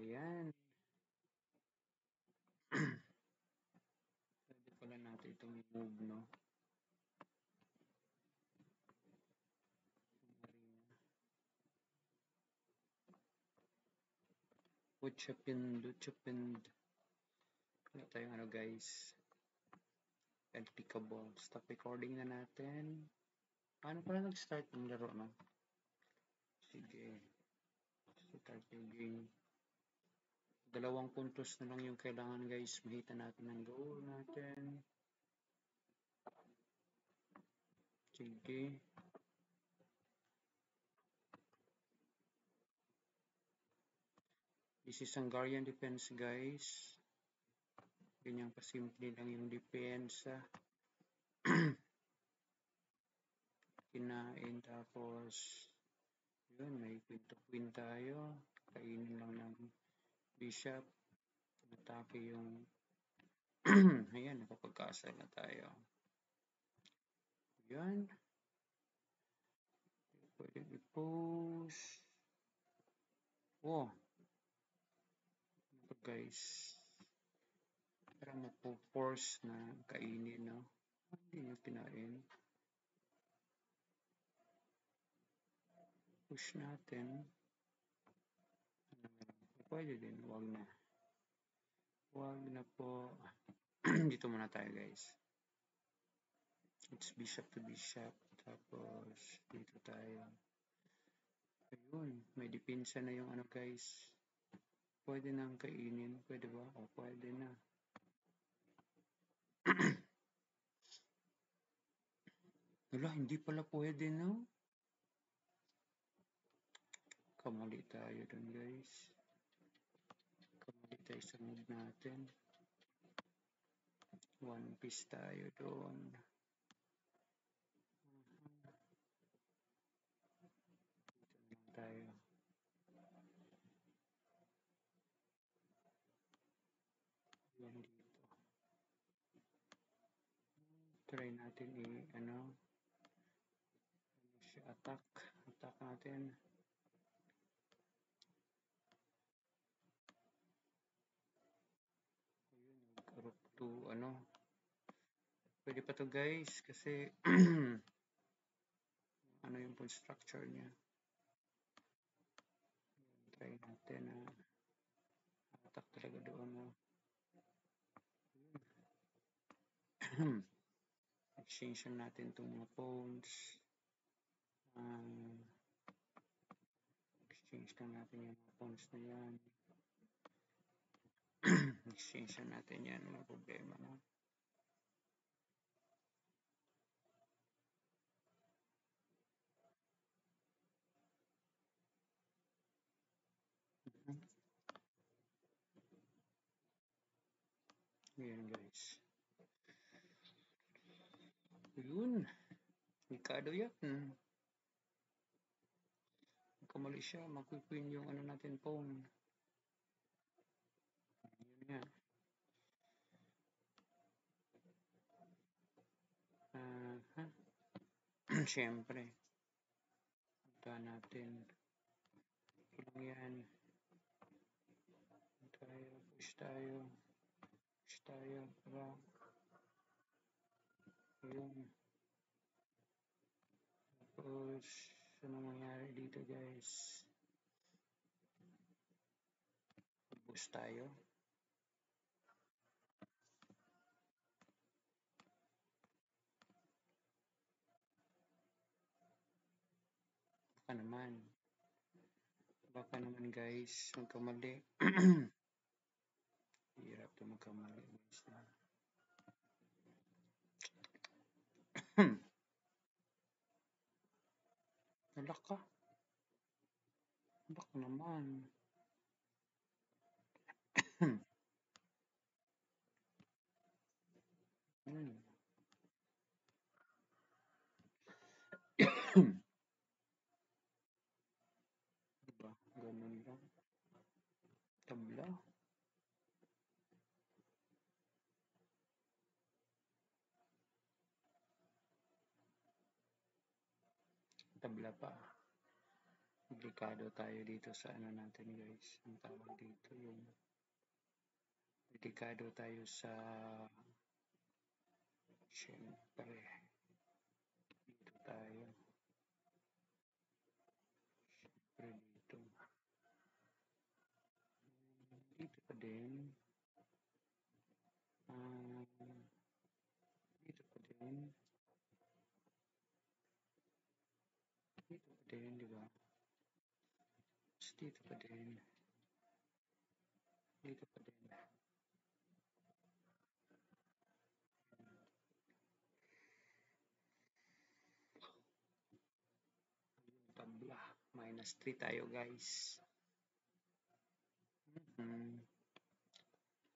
Ayan. Pwede pala natin itong i-move, no? What happened? Wala tayong ano, guys. Applicable. Stop recording na natin. Paano pala nag-start ng laro, no? Sige. Start yung game. 2 puntos na lang yung kailangan, guys. Mahita natin ang goal natin. Sige. This is Hungarian defense, guys. Ganyan pasimple lang yung depensa. Kinain, tapos yun, may queen tayo. Kainin lang ng bishop. Atake yung ayan, nakapagkasal na tayo. Yan. Pwede i-post. Oh. Ito, guys. Parang napo-force na kainin, no? Hindi nyo kinain. Push natin. Pwede din, wag na. Wag na po. Dito muna tayo, guys. It's bishop to bishop. Tapos, dito tayo. Ayun, may depensa na yung ano, guys. Pwede nang kainin. Pwede ba? O, pwede na. Wala, hindi pala pwede, no? Kamali tayo dun, guys. Kamali tayo sa move natin. One piece tayo doon. Dito lang tayo. Yan dito. Try natin attack natin. Ayun, rook to pwede pa to, guys, kasi ano yung pawn structure niya. Try natin attack talaga doon. Exchange natin itong mga pawns. Exchange na natin yung mga pawns na yan. Exchange na natin yan. Walang problema, no? Ayan, guys. Yun. Mikado yan. Kamali siya. Makukwin yung natin pawn. Yun nga. Siyempre. Punta natin. Ilang yan. Push tayo. Rock. Ayun. Tapos, ano mangyari dito, guys? Push tayo. Baka naman, guys, magkamali. Hirap to magkamali, guys. Nalak ka. Nalak naman. Diba? Ganun lang. Tabla. Tabla pa. delikado tayo dito sa ano natin guys, ang tawag dito yung delikado tayo sa syempre dito tayo syempre dito pa din dito pa din di ba, dito pa din tabla -3 tayo guys.